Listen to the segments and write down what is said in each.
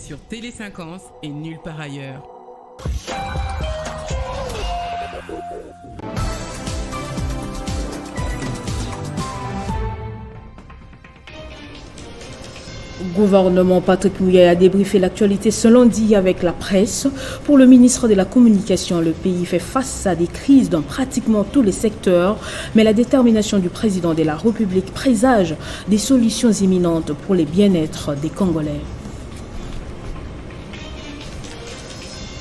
sur Télé 50 et nulle part ailleurs. Gouvernement Patrick Mouyaye a débriefé l'actualité ce lundi avec la presse. Pour le ministre de la Communication, le pays fait face à des crises dans pratiquement tous les secteurs, mais la détermination du président de la République présage des solutions imminentes pour le bien-être des Congolais.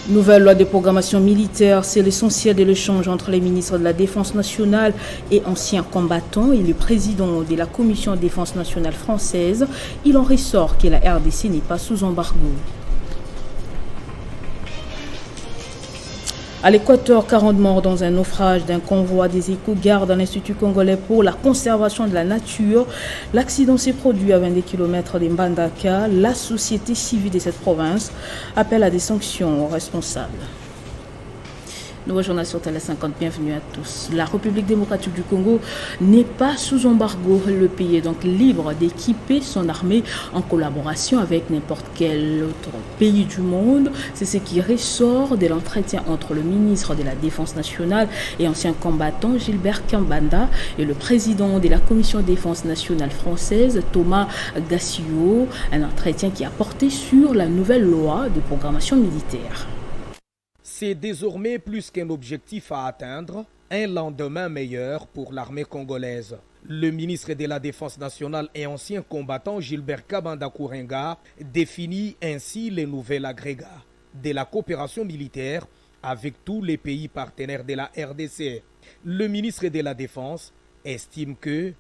Nouvelle loi de programmation militaire, c'est l'essentiel de l'échange entre les ministres de la Défense nationale et anciens combattants et le président de la Commission Défense nationale française. Il en ressort que la RDC n'est pas sous embargo. À l'Équateur, 40 morts dans un naufrage d'un convoi des éco-gardes à l'Institut congolais pour la conservation de la nature. L'accident s'est produit à 22 km de Mbandaka. La société civile de cette province appelle à des sanctions aux responsables. Nouveau journal sur Télé 50, bienvenue à tous. La République démocratique du Congo n'est pas sous embargo. Le pays est donc libre d'équiper son armée en collaboration avec n'importe quel autre pays du monde. C'est ce qui ressort de l'entretien entre le ministre de la Défense nationale et ancien combattant Gilbert Kambanda et le président de la Commission Défense nationale française Thomas Gassiot. Un entretien qui a porté sur la nouvelle loi de programmation militaire. C'est désormais plus qu'un objectif à atteindre, un lendemain meilleur pour l'armée congolaise. Le ministre de la Défense nationale et ancien combattant Gilbert Kabanda Kourenga définit ainsi les nouveaux agrégats de la coopération militaire avec tous les pays partenaires de la RDC. Le ministre de la Défense estime que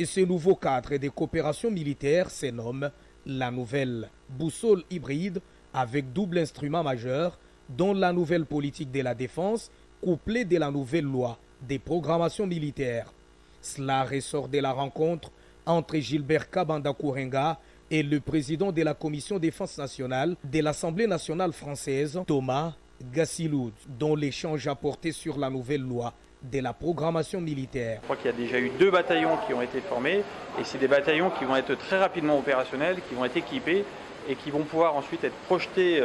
ce nouveau cadre de coopération militaire se nomme la nouvelle boussole hybride avec double instrument majeur dont la nouvelle politique de la défense couplée de la nouvelle loi des programmations militaires. Cela ressort de la rencontre entre Gilbert Kabanda Kourenga et le président de la Commission Défense nationale de l'Assemblée nationale française, Thomas Gassiloud, dont l'échange a porté sur la nouvelle loi de la programmation militaire. Je crois qu'il y a déjà eu 2 bataillons qui ont été formés et c'est des bataillons qui vont être très rapidement opérationnels, qui vont être équipés et qui vont pouvoir ensuite être projetés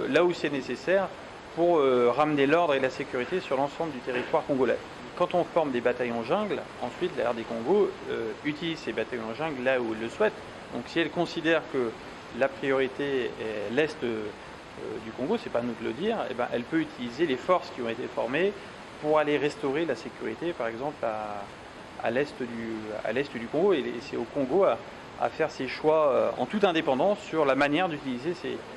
là où c'est nécessaire pour ramener l'ordre et la sécurité sur l'ensemble du territoire congolais. Quand on forme des bataillons jungle, ensuite la RD Congo utilise ces bataillons jungle là où elle le souhaite. Donc si elle considère que la priorité est l'Est du Congo, c'est pas à nous de le dire, et ben, elle peut utiliser les forces qui ont été formées pour aller restaurer la sécurité par exemple à l'Est du Congo. Et c'est au Congo à faire ses choix en toute indépendance sur la manière d'utiliser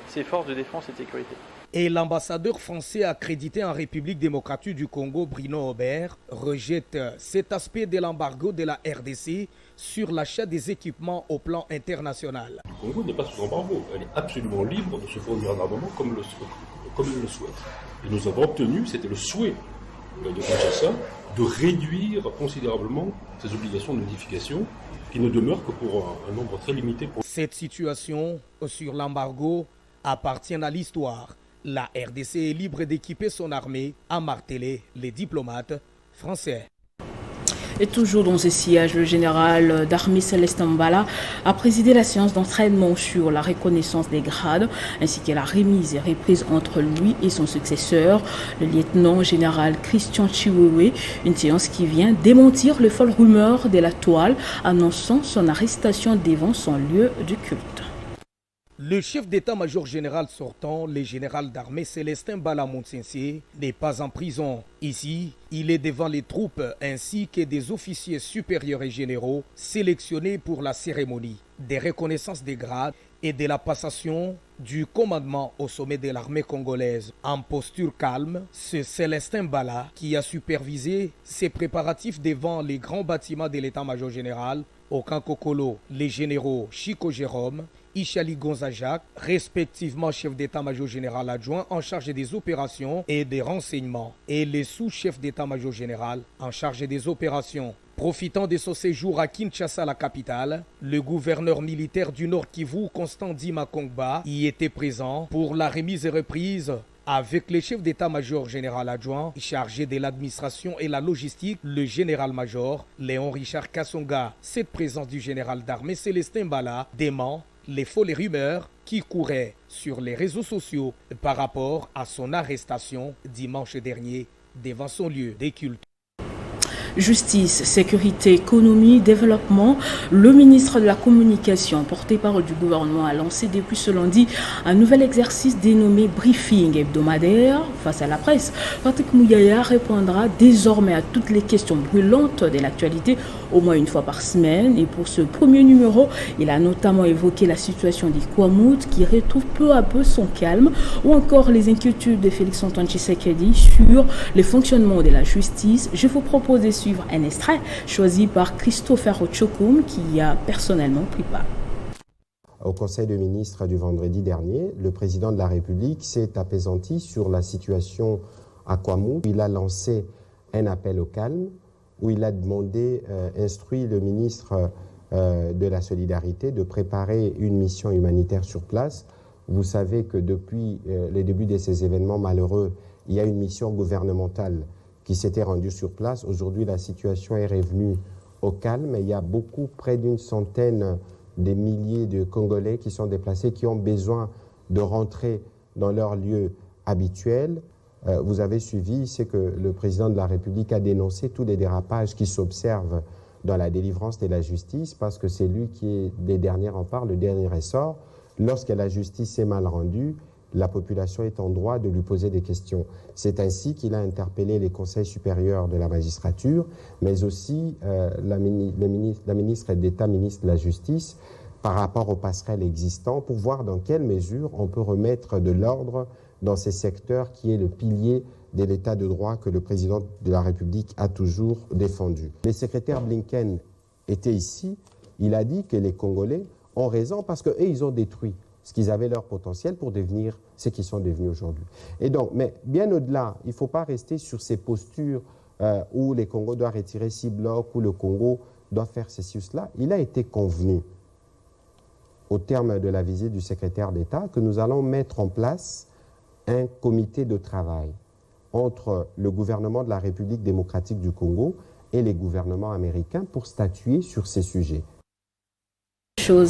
ces forces de défense et de sécurité. Et l'ambassadeur français accrédité en République démocratique du Congo, Bruno Aubert, rejette cet aspect de l'embargo de la RDC sur l'achat des équipements au plan international. Le Congo n'est pas sous embargo, elle est absolument libre de se fournir un armement comme il le souhaite. Et nous avons obtenu, c'était le souhait de Kinshasa, de réduire considérablement ces obligations de notification qui ne demeurent que pour un nombre très limité. Cette situation sur l'embargo appartient à l'histoire. La RDC est libre d'équiper son armée, a martelé les diplomates français. Et toujours dans ce sillage, le général d'armée Célestin Mbala a présidé la séance d'entraînement sur la reconnaissance des grades ainsi que la remise et reprise entre lui et son successeur, le lieutenant général Christian Chiwewe. Une séance qui vient démentir les folles rumeurs de la toile annonçant son arrestation devant son lieu de culte. Le chef d'état-major général sortant, le général d'armée Célestin Mbala Moutsensi, n'est pas en prison. Ici, il est devant les troupes ainsi que des officiers supérieurs et généraux sélectionnés pour la cérémonie des reconnaissances des grades et de la passation du commandement au sommet de l'armée congolaise. En posture calme, c'est Célestin Mbala qui a supervisé ces préparatifs devant les grands bâtiments de l'état-major général au Kankokolo, les généraux Chico Jérôme, Ichali Gonzajak, respectivement chef d'état-major général adjoint en charge des opérations et des renseignements, et les sous-chefs d'état-major général en charge des opérations. Profitant de son séjour à Kinshasa, la capitale, le gouverneur militaire du Nord Kivu, Constant Dima Kongba, y était présent pour la remise et reprise avec le chef d'état-major général adjoint chargé de l'administration et la logistique, le général-major Léon Richard Kassonga. Cette présence du général d'armée Célestin Mbala dément les folles rumeurs qui couraient sur les réseaux sociaux par rapport à son arrestation dimanche dernier devant son lieu de culte. Justice, sécurité, économie, développement, le ministre de la Communication, porte-parole du gouvernement, a lancé depuis ce lundi un nouvel exercice dénommé briefing hebdomadaire face à la presse. Patrick Mouyaya répondra désormais à toutes les questions brûlantes de l'actualité au moins une fois par semaine. Et pour ce premier numéro, il a notamment évoqué la situation des Kwamout qui retrouve peu à peu son calme, ou encore les inquiétudes de Félix-Antoine Tshisekedi sur le fonctionnement de la justice. Je vous propose de suivre un extrait choisi par Christopher Ochokoum qui y a personnellement pris part. Au Conseil des ministres du vendredi dernier, le président de la République s'est apaisanti sur la situation à Kwamout. Il a lancé un appel au calme où il a demandé, instruit le ministre de la Solidarité de préparer une mission humanitaire sur place. Vous savez que depuis le début de ces événements malheureux, il y a une mission gouvernementale qui s'était rendue sur place. Aujourd'hui, la situation est revenue au calme. Il y a près d'une centaine de milliers de Congolais qui sont déplacés, qui ont besoin de rentrer dans leur lieu habituel. Vous avez suivi, c'est que le président de la République a dénoncé tous les dérapages qui s'observent dans la délivrance de la justice, parce que c'est lui qui est des derniers remparts, le dernier ressort. Lorsque la justice est mal rendue, la population est en droit de lui poser des questions. C'est ainsi qu'il a interpellé les conseils supérieurs de la magistrature, mais aussi la ministre d'État, ministre de la Justice, par rapport aux passerelles existants, pour voir dans quelle mesure on peut remettre de l'ordre dans ces secteurs qui est le pilier de l'état de droit que le président de la République a toujours défendu. Le secrétaire Blinken était ici, il a dit que les Congolais ont raison parce qu'eux, ils ont détruit ce qu'ils avaient leur potentiel pour devenir ce qu'ils sont devenus aujourd'hui. Et donc, mais bien au-delà, il ne faut pas rester sur ces postures où les Congos doivent retirer 6 blocs, où le Congo doit faire ceci ou cela. Il a été convenu, au terme de la visite du secrétaire d'État, que nous allons mettre en place un comité de travail entre le gouvernement de la République démocratique du Congo et les gouvernements américains pour statuer sur ces sujets.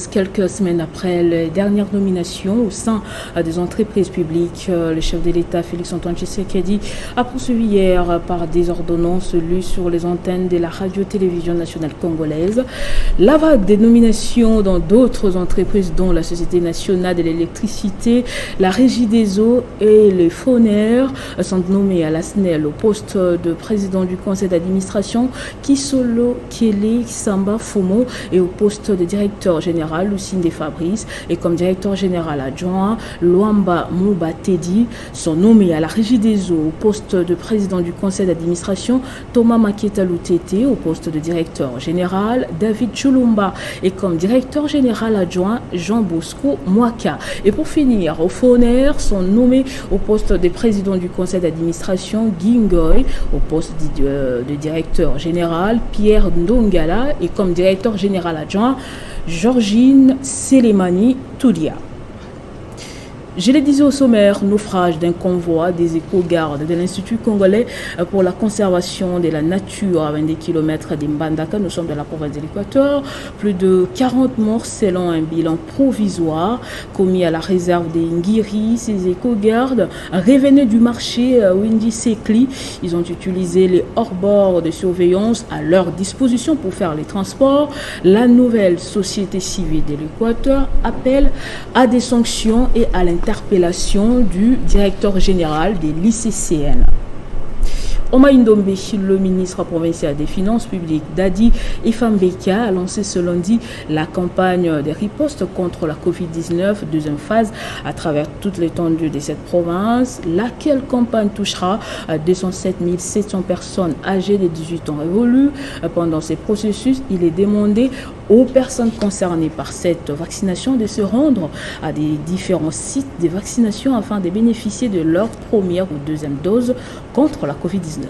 Quelques semaines après les dernières nominations au sein des entreprises publiques, le chef de l'État, Félix-Antoine Tshisekedi, a poursuivi hier par des ordonnances lues sur les antennes de la radio-télévision nationale congolaise. La vague des nominations dans d'autres entreprises, dont la Société nationale de l'électricité, la Régie des eaux et les Foner, sont nommés à la SNEL au poste de président du conseil d'administration, Kisolo Kiele Samba Fumo, et au poste de directeur général Lucinde Fabrice, et comme directeur général adjoint Luamba Mouba Tedi. Sont nommés à la Régie des eaux au poste de président du conseil d'administration Thomas Maketa Lutete, au poste de directeur général David Chulumba, et comme directeur général adjoint Jean Bosco Mwaka. Et pour finir, au Foner sont nommés au poste de président du conseil d'administration Guy Ngoy, au poste de directeur général Pierre Ndongala, et comme directeur général adjoint Georgine Selemani Toudia. Je le disais au sommaire, naufrage d'un convoi des éco-gardes de l'Institut congolais pour la conservation de la nature à 22 km de Mbandaka, nous sommes dans la province de l'Équateur. Plus de 40 morts selon un bilan provisoire commis à la réserve des Ngiri. Ces éco-gardes revenaient du marché Windy Sekli. Ils ont utilisé les hors-bords de surveillance à leur disposition pour faire les transports. La nouvelle société civile de l'Équateur appelle à des sanctions et à l'interpellation du directeur général des l'ICCN. Oma Ndombe, le ministre provincial des Finances publiques, Dadi Ifambeka, a lancé ce lundi la campagne de riposte contre la Covid-19, deuxième phase, à travers toute l'étendue de cette province. Laquelle campagne touchera 207 700 personnes âgées de 18 ans révolus. Pendant ces processus, il est demandé aux personnes concernées par cette vaccination de se rendre à des différents sites de vaccination afin de bénéficier de leur première ou deuxième dose contre la Covid-19.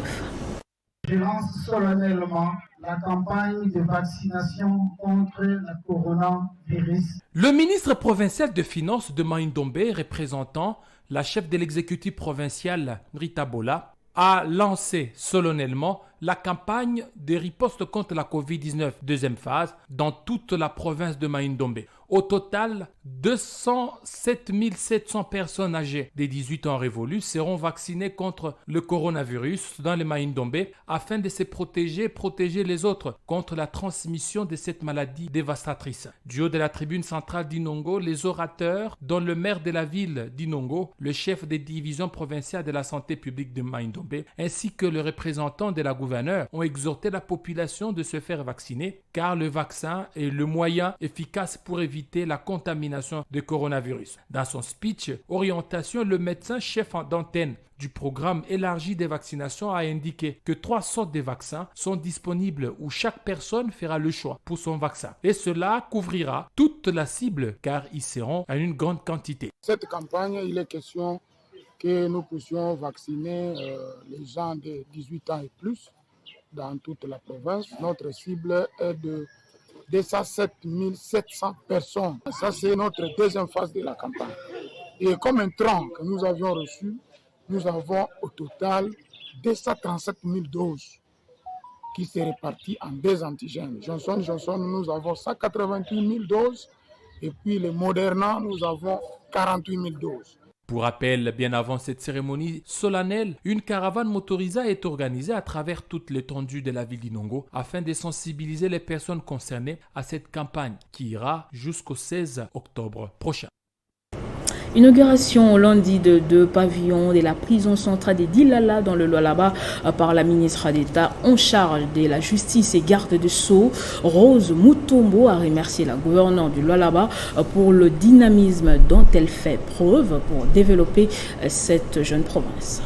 Je lance solennellement la campagne de vaccination contre le coronavirus. Le ministre provincial de Finances de Maïndombe, représentant la chef de l'exécutif provincial Rita Bola, a lancé solennellement la campagne de riposte contre la Covid-19 deuxième phase dans toute la province de Maïndombe. Au total, 207 700 personnes âgées des 18 ans révolus seront vaccinées contre le coronavirus dans le Maïndombe afin de se protéger et protéger les autres contre la transmission de cette maladie dévastatrice. Du haut de la tribune centrale d'Inongo, les orateurs, dont le maire de la ville d'Inongo, le chef des divisions provinciales de la santé publique de Maïndombe, ainsi que le représentant de la gouverneure, ont exhorté la population de se faire vacciner car le vaccin est le moyen efficace pour éviter la contamination de coronavirus. Dans son speech orientation, le médecin chef d'antenne du programme élargi des vaccinations a indiqué que 3 sortes de vaccins sont disponibles où chaque personne fera le choix pour son vaccin. Et cela couvrira toute la cible car ils seront à une grande quantité. Cette campagne, il est question que nous puissions vacciner les gens de 18 ans et plus dans toute la province. Notre cible est de 207 700 personnes. Ça, c'est notre deuxième phase de la campagne. Et comme intrant que nous avions reçu, nous avons au total 237 000 doses qui se réparties en 2 antigènes. Johnson & Johnson, nous avons 188 000 doses et puis les Moderna, nous avons 48 000 doses. Pour rappel, bien avant cette cérémonie solennelle, une caravane motorisée est organisée à travers toute l'étendue de la ville d'Inongo afin de sensibiliser les personnes concernées à cette campagne qui ira jusqu'au 16 octobre prochain. Inauguration lundi de 2 pavillons de la prison centrale de Dilala dans le Lualaba par la ministre d'État en charge de la justice et garde de Sceaux, Rose Mutombo, a remercié la gouverneure du Lualaba pour le dynamisme dont elle fait preuve pour développer cette jeune province.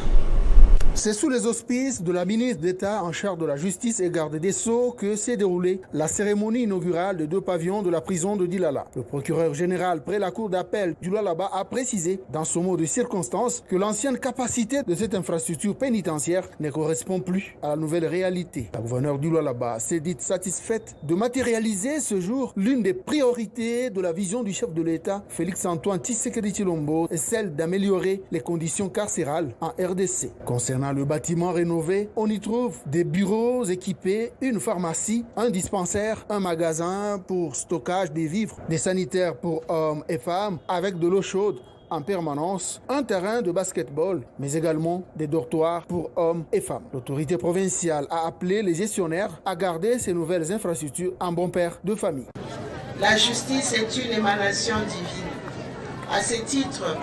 C'est sous les auspices de la ministre d'État en charge de la justice et garde des Sceaux que s'est déroulée la cérémonie inaugurale de 2 pavillons de la prison de Dilala. Le procureur général près la cour d'appel du Lualaba a précisé dans son mot de circonstance que l'ancienne capacité de cette infrastructure pénitentiaire ne correspond plus à la nouvelle réalité. La gouverneure du Lualaba s'est dite satisfaite de matérialiser ce jour l'une des priorités de la vision du chef de l'État, Félix-Antoine Tshisekedi Tshilombo, et celle d'améliorer les conditions carcérales en RDC. Concernant le bâtiment rénové, on y trouve des bureaux équipés, une pharmacie, un dispensaire, un magasin pour stockage des vivres, des sanitaires pour hommes et femmes avec de l'eau chaude en permanence, un terrain de basketball, mais également des dortoirs pour hommes et femmes. L'autorité provinciale a appelé les gestionnaires à garder ces nouvelles infrastructures en bon père de famille. La justice est une émanation divine. À ce titre,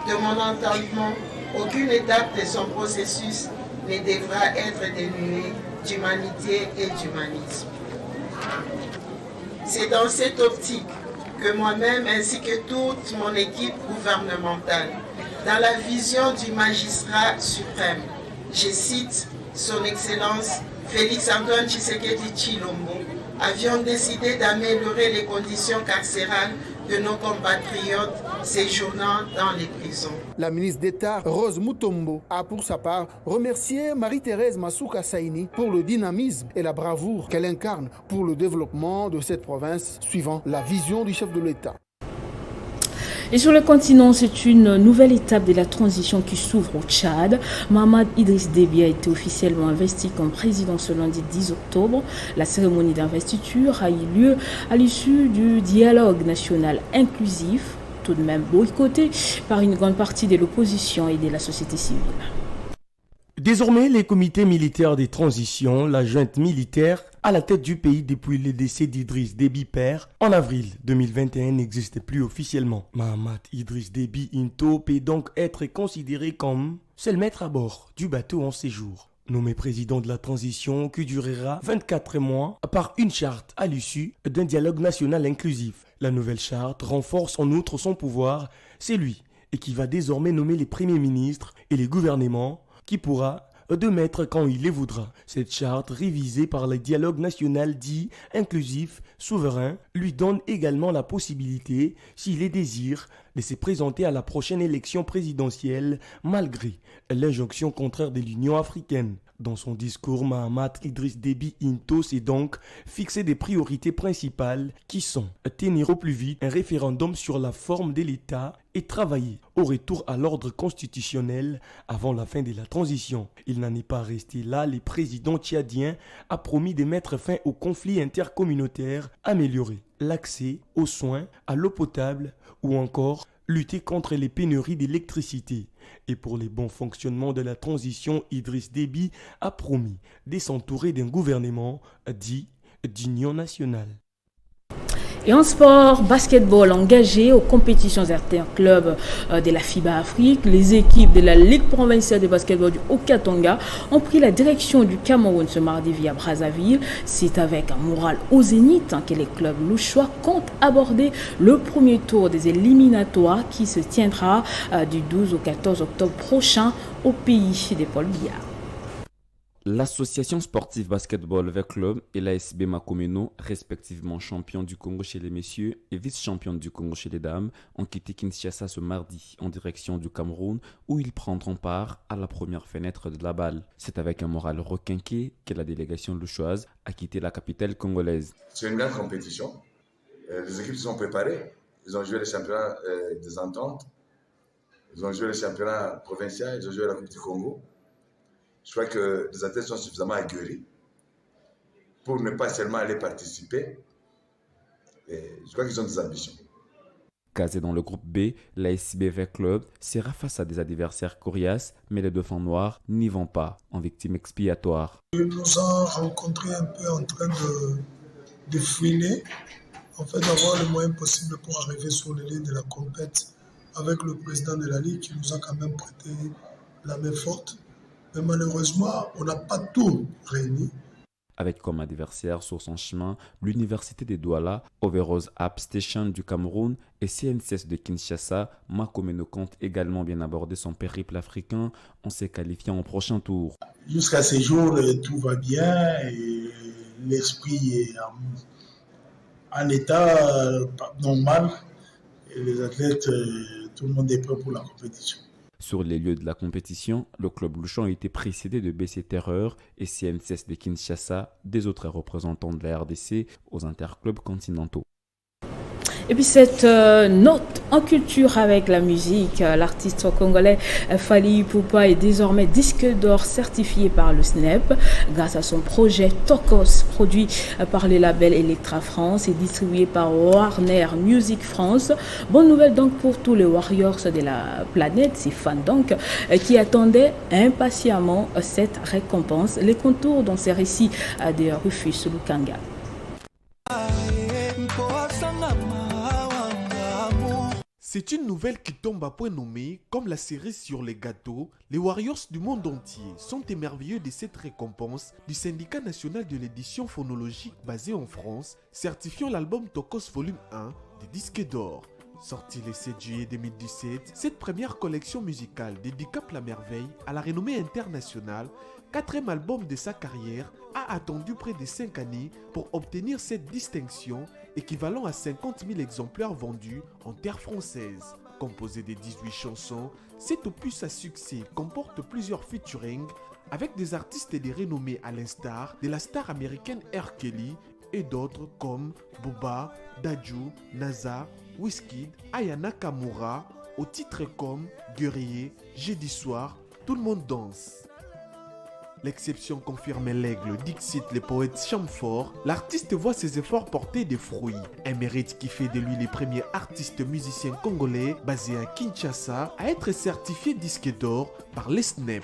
de mon entendement, aucune étape de son processus ne devra être dénuée d'humanité et d'humanisme. C'est dans cette optique que moi-même ainsi que toute mon équipe gouvernementale, dans la vision du magistrat suprême, je cite son Excellence Félix-Antoine Tshisekedi Tshilombo, avions décidé d'améliorer les conditions carcérales de nos compatriotes séjournant dans les prisons. La ministre d'État, Rose Mutombo, a pour sa part remercié Marie-Thérèse Masuka Saini pour le dynamisme et la bravoure qu'elle incarne pour le développement de cette province, suivant la vision du chef de l'État. Et sur le continent, c'est une nouvelle étape de la transition qui s'ouvre au Tchad. Mahamat Idriss Déby a été officiellement investi comme président ce lundi 10 octobre. La cérémonie d'investiture a eu lieu à l'issue du dialogue national inclusif, tout de même boycotté par une grande partie de l'opposition et de la société civile. Désormais, les comités militaires des transitions, la junte militaire à la tête du pays depuis le décès d'Idriss Déby père en avril 2021 n'existe plus officiellement. Mahamat Idriss Déby Into peut donc être considéré comme seul maître à bord du bateau en séjour. Nommé président de la transition qui durera 24 mois par une charte à l'issue d'un dialogue national inclusif. La nouvelle charte renforce en outre son pouvoir, c'est lui et qui va désormais nommer les premiers ministres et les gouvernements qui pourra de mettre quand il les voudra. Cette charte, révisée par le dialogue national dit inclusif, souverain, lui donne également la possibilité, s'il les désire, de se présenter à la prochaine élection présidentielle malgré l'injonction contraire de l'Union africaine. Dans son discours, Mahamat Idriss Déby Intos s'est donc fixé des priorités principales qui sont tenir au plus vite un référendum sur la forme de l'État et travailler au retour à l'ordre constitutionnel avant la fin de la transition. Il n'en est pas resté là. Le président tchadien a promis de mettre fin aux conflits intercommunautaires, améliorer l'accès aux soins, à l'eau potable ou encore lutter contre les pénuries d'électricité. Et pour les bons fonctionnements de la transition, Idriss Déby a promis de s'entourer d'un gouvernement dit d'union nationale. Et en sport, basketball engagé aux compétitions interclubs de la FIBA Afrique, les équipes de la Ligue provinciale de basketball du Haut-Katanga ont pris la direction du Cameroun ce mardi via Brazzaville. C'est avec un moral au zénith que les clubs louchois comptent aborder le premier tour des éliminatoires qui se tiendra du 12 au 14 octobre prochain au pays des Paul Biya. L'association sportive basketball avec club et l'ASB Makomeno, respectivement champion du Congo chez les messieurs et vice-championne du Congo chez les dames, ont quitté Kinshasa ce mardi en direction du Cameroun où ils prendront part à la première fenêtre de la balle. C'est avec un moral requinqué que la délégation louchoise a quitté la capitale congolaise. C'est une grande compétition. Les équipes se sont préparées. Ils ont joué le championnat des ententes. Ils ont joué le championnat provincial. Ils ont joué la Coupe du Congo. Je crois que les athlètes sont suffisamment aguerris pour ne pas seulement aller participer. Et je crois qu'ils ont des ambitions. Casé dans le groupe B, l'ASB Club sera face à des adversaires coriaces, mais les dauphins noirs n'y vont pas en victime expiatoire. Ils nous ont rencontrés un peu en train de fouiner, en fait d'avoir le moyen possible pour arriver sur les lignes de la compète avec le président de la Ligue qui nous a quand même prêté la main forte. Mais malheureusement, on n'a pas tout réuni. Avec comme adversaire sur son chemin l'Université de Douala, Overose App Station du Cameroun et CNCS de Kinshasa, Makomeno compte également bien aborder son périple africain en se qualifiant au prochain tour. Jusqu'à ce jour, tout va bien et l'esprit est en état normal. Et les athlètes, tout le monde est prêt pour la compétition. Sur les lieux de la compétition, le club louchon a été précédé de BC Terreur et CNCS de Kinshasa, des autres représentants de la RDC aux interclubs continentaux. Et puis cette note en culture avec la musique, l'artiste congolais Fally Ipupa est désormais disque d'or certifié par le SNEP grâce à son projet Tokos, produit par le label Electra France et distribué par Warner Music France. Bonne nouvelle donc pour tous les Warriors de la planète, ces fans donc qui attendaient impatiemment cette récompense. Les contours dans ces récits de Rufus Lukanga. C'est une nouvelle qui tombe à point nommé, comme la cerise sur les gâteaux. Les Warriors du monde entier sont émerveillés de cette récompense du syndicat national de l'édition phonologique basé en France, certifiant l'album Tokos Volume 1 des disques d'or. Sorti le 7 juillet 2017, cette première collection musicale dédicace la merveille à la renommée internationale, quatrième album de sa carrière, a attendu près de 5 années pour obtenir cette distinction, équivalent à 50 000 exemplaires vendus en terre française. Composé de 18 chansons, cet opus à succès comporte plusieurs featuring avec des artistes de renommée à l'instar de la star américaine R. Kelly et d'autres comme Booba, Dadju, NASA, Wizkid, Aya Nakamura, au titre comme Guerrier, Jeudi soir, Tout le monde danse. L'exception confirmait l'aigle, dixit le poète Chamfort. L'artiste voit ses efforts porter des fruits. Un mérite qui fait de lui le premier artiste musicien congolais basé à Kinshasa à être certifié disque d'or par les SNEP.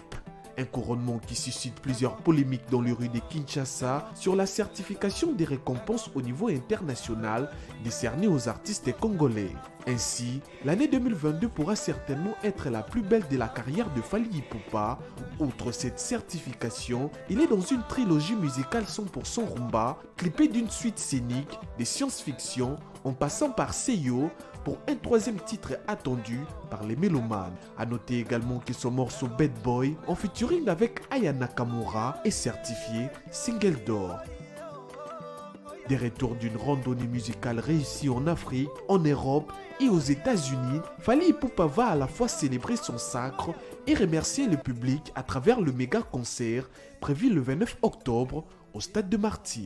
Un couronnement qui suscite plusieurs polémiques dans les rues de Kinshasa sur la certification des récompenses au niveau international décernées aux artistes congolais. Ainsi, l'année 2022 pourra certainement être la plus belle de la carrière de Fally Ipupa. Outre cette certification, il est dans une trilogie musicale 100% rumba, clippée d'une suite scénique, de science-fiction, en passant par Seyo, pour un troisième titre attendu par les mélomanes. A noter également que son morceau Bad Boy, en featuring avec Aya Nakamura, est certifié single d'or. Des retours d'une randonnée musicale réussie en Afrique, en Europe et aux États-Unis, Fally Ipupa va à la fois célébrer son sacre et remercier le public à travers le méga concert prévu le 29 octobre au Stade de Martyrs.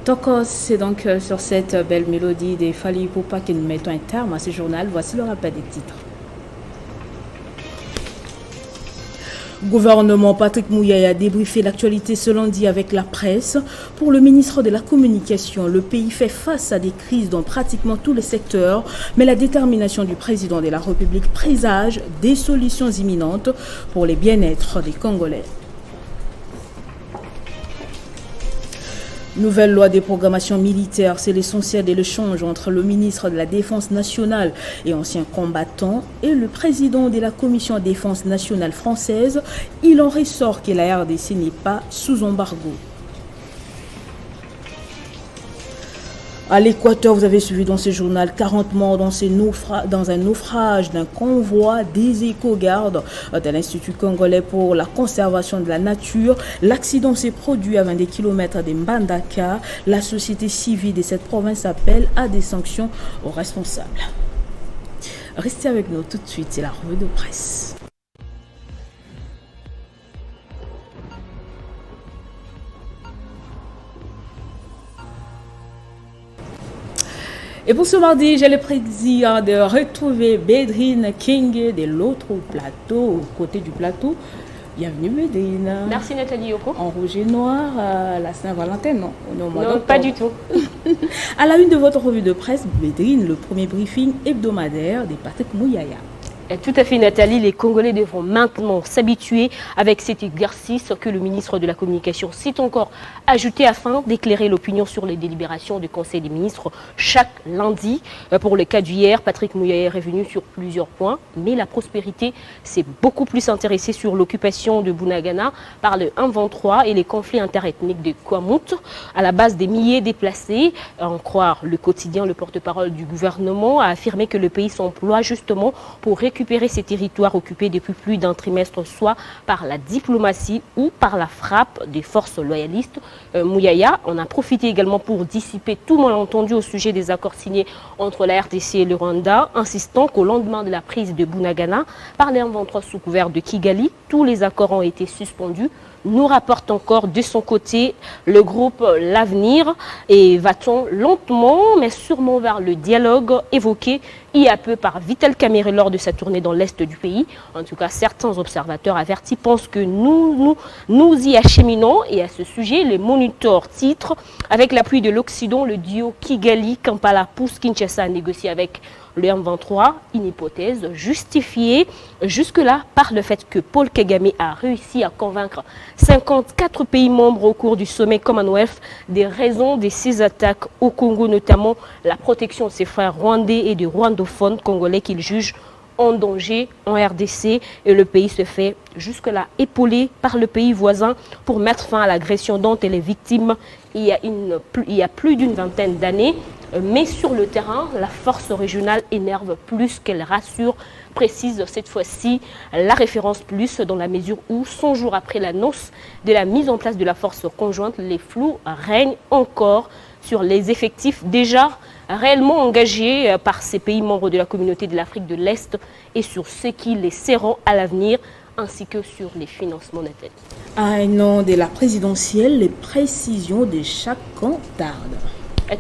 Tokos, c'est donc sur cette belle mélodie des Fally Ipupa que nous mettons un terme à ce journal. Voici le rappel des titres. Gouvernement, Patrick Mouyaya a débriefé l'actualité ce lundi avec la presse. Pour le ministre de la Communication, le pays fait face à des crises dans pratiquement tous les secteurs, mais la détermination du président de la République présage des solutions imminentes pour le bien-être des Congolais. Nouvelle loi de programmation militaire, c'est l'essentiel de l'échange entre le ministre de la Défense nationale et ancien combattant et le président de la Commission Défense nationale française. Il en ressort que la RDC n'est pas sous embargo. À l'Équateur, vous avez suivi dans ce journal 40 morts dans un naufrage d'un convoi des éco-gardes de l'Institut congolais pour la conservation de la nature. L'accident s'est produit à 22 km de Mbandaka. La société civile de cette province appelle à des sanctions aux responsables. Restez avec nous tout de suite, c'est la revue de presse. Et pour ce mardi, j'ai le plaisir de retrouver Bédrine King de l'autre plateau, côté du plateau. Bienvenue Bédrine. Merci Nathalie Yoko. En rouge et noir, la Saint-Valentin, non? Non, pas du tout. À la une de votre revue de presse, Bédrine, le premier briefing hebdomadaire de Patrick Mouyaya. Tout à fait Nathalie, les Congolais devront maintenant s'habituer avec cet exercice que le ministre de la Communication s'est encore ajouté afin d'éclairer l'opinion sur les délibérations du Conseil des ministres chaque lundi. Pour le cas d'hier, Patrick Mouyaya est revenu sur plusieurs points, mais la prospérité s'est beaucoup plus intéressée sur l'occupation de Bunagana par le 1-23 et les conflits interethniques de Kwamut. À la base des milliers déplacés, à en croire le quotidien, le porte-parole du gouvernement a affirmé que le pays s'emploie justement pour récupérer ces territoires occupés depuis plus d'un trimestre, soit par la diplomatie ou par la frappe des forces loyalistes. Mouyaya en a profité également pour dissiper tout malentendu au sujet des accords signés entre la RDC et le Rwanda, insistant qu'au lendemain de la prise de Bunagana par les 23 sous couvert de Kigali, tous les accords ont été suspendus. Nous rapporte encore de son côté le groupe L'Avenir et va-t-on lentement mais sûrement vers le dialogue évoqué il y a peu par Vital Kamerhe lors de sa tournée dans l'est du pays. En tout cas, certains observateurs avertis pensent que nous y acheminons et à ce sujet, les moniteurs titrent avec l'appui de l'Occident, le duo Kigali-Kampala pousse Kinshasa à négocier avec le M23, une hypothèse justifiée jusque-là par le fait que Paul Kagame a réussi à convaincre 54 pays membres au cours du sommet Commonwealth des raisons de ces attaques au Congo, notamment la protection de ses frères rwandais et de rwandophones congolais qu'il juge en danger en RDC, et le pays se fait jusque-là épaulé par le pays voisin pour mettre fin à l'agression dont elle est victime il y a plus d'une vingtaine d'années. Mais sur le terrain, la force régionale énerve plus qu'elle rassure, précise cette fois-ci la référence plus, dans la mesure où, 100 jours après l'annonce de la mise en place de la force conjointe, les flous règnent encore sur les effectifs déjà réellement engagés par ces pays membres de la communauté de l'Afrique de l'Est et sur ceux qui les serront à l'avenir, ainsi que sur les financements Nathalie. À un an de la présidentielle, les précisions de chaque camp tardent.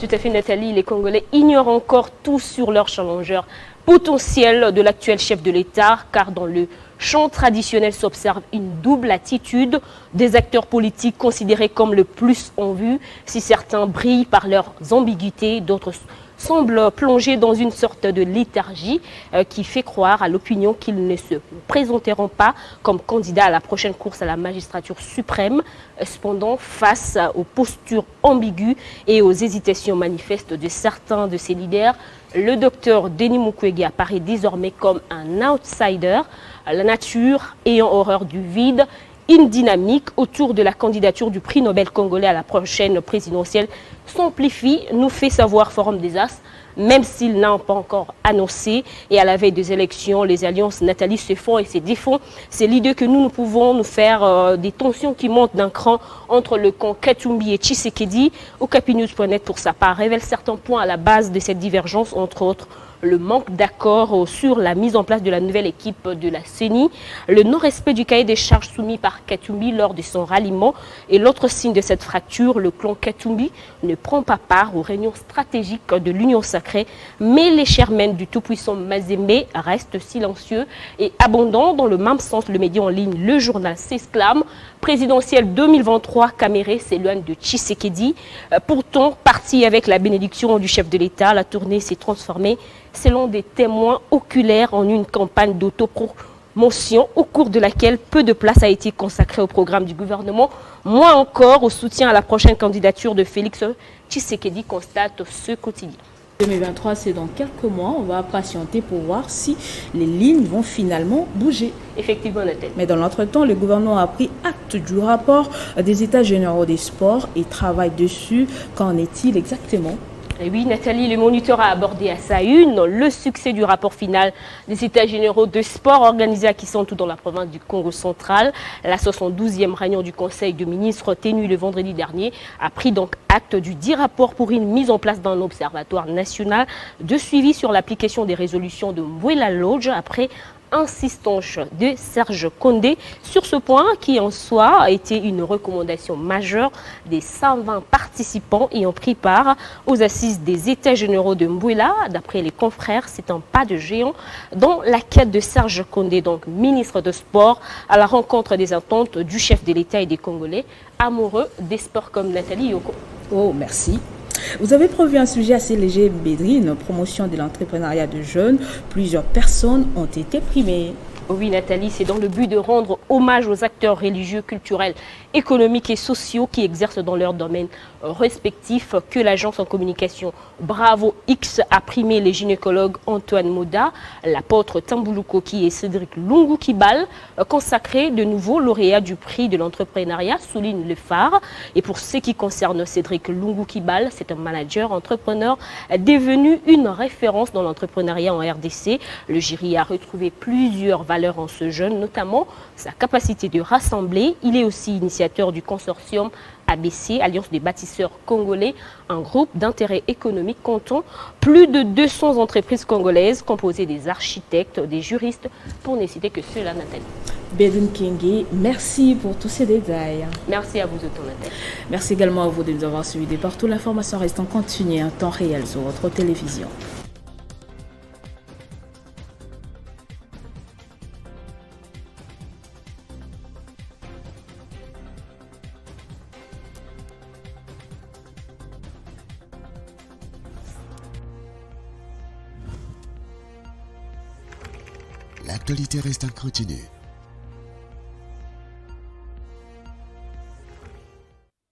Tout à fait Nathalie, les Congolais ignorent encore tout sur leur challengeur potentiel de l'actuel chef de l'État, car dans le champ traditionnel s'observe une double attitude des acteurs politiques considérés comme le plus en vue. Si certains brillent par leurs ambiguïtés, d'autres semblent plongés dans une sorte de léthargie qui fait croire à l'opinion qu'ils ne se présenteront pas comme candidats à la prochaine course à la magistrature suprême. Cependant, face aux postures ambiguës et aux hésitations manifestes de certains de ces leaders, le docteur Denis Mukwege apparaît désormais comme un outsider, la nature ayant horreur du vide une dynamique autour de la candidature du prix Nobel congolais à la prochaine présidentielle s'amplifie, nous fait savoir Forum des As, même s'ils n'ont pas encore annoncé. Et à la veille des élections, les alliances Nathalie se font et se défont. C'est l'idée que nous pouvons nous faire des tensions qui montent d'un cran entre le camp Katumbi et Tshisekedi. Okapinews.net pour sa part révèle certains points à la base de cette divergence, entre autres le manque d'accord sur la mise en place de la nouvelle équipe de la CENI, le non-respect du cahier des charges soumis par Katumbi lors de son ralliement et l'autre signe de cette fracture, le clan Katumbi ne prend pas part aux réunions stratégiques de l'Union sacrée, mais les chairmen du tout-puissant Mazembe restent silencieux et abondants. Dans le même sens, le média en ligne Le Journal s'exclame « Présidentielle 2023, Caméré s'éloigne de Tshisekedi ». Pourtant, parti avec la bénédiction du chef de l'État, la tournée s'est transformée selon des témoins oculaires en une campagne d'autopromotion au cours de laquelle peu de place a été consacrée au programme du gouvernement, moins encore au soutien à la prochaine candidature de Félix Tshisekedi, constate ce quotidien. 2023, c'est dans quelques mois. On va patienter pour voir si les lignes vont finalement bouger. Effectivement, Nathalie. Mais dans l'entretemps, le gouvernement a pris acte du rapport des États généraux des sports et travaille dessus. Qu'en est-il exactement ? Et oui, Nathalie, le Moniteur a abordé à sa une le succès du rapport final des États généraux de sport organisé à Kisantu dans la province du Congo central. La 72e réunion du Conseil de ministres tenue le vendredi dernier a pris donc acte du dit rapport pour une mise en place d'un observatoire national de suivi sur l'application des résolutions de Mbuela Lodge après insistance de Serge Condé sur ce point qui en soi a été une recommandation majeure des 120 participants ayant pris part aux assises des États généraux de Mbuela. D'après les confrères, c'est un pas de géant dans la quête de Serge Condé, donc ministre de Sport, à la rencontre des attentes du chef de l'État et des Congolais amoureux des sports comme Nathalie Yoko. Oh, merci. Vous avez prévu un sujet assez léger, Bédrine, promotion de l'entrepreneuriat de jeunes. Plusieurs personnes ont été primées. Oui, Nathalie, c'est dans le but de rendre hommage aux acteurs religieux, culturels, économiques et sociaux qui exercent dans leur domaine respectif que l'agence en communication Bravo X a primé les gynécologues Antoine Moda, l'apôtre Tambulu Koki et Cédric Lungu Kibal, consacrés de nouveau lauréats du prix de l'entrepreneuriat, souligne le phare. Et pour ce qui concerne Cédric Lungu Kibal, c'est un manager entrepreneur devenu une référence dans l'entrepreneuriat en RDC. Le jury a retrouvé plusieurs valeurs en ce jeune, notamment sa capacité de rassembler. Il est aussi initiateur du consortium ABC, Alliance des bâtisseurs congolais, un groupe d'intérêt économique comptant plus de 200 entreprises congolaises composées des architectes, des juristes, pour ne citer que ceux-là, Nathalie. Bédrine Kenge, merci pour tous ces détails. Merci à vous autant, Nathalie. Merci également à vous de nous avoir suivis de partout. L'information reste en continu en temps réel sur votre télévision. L'actualité reste en continu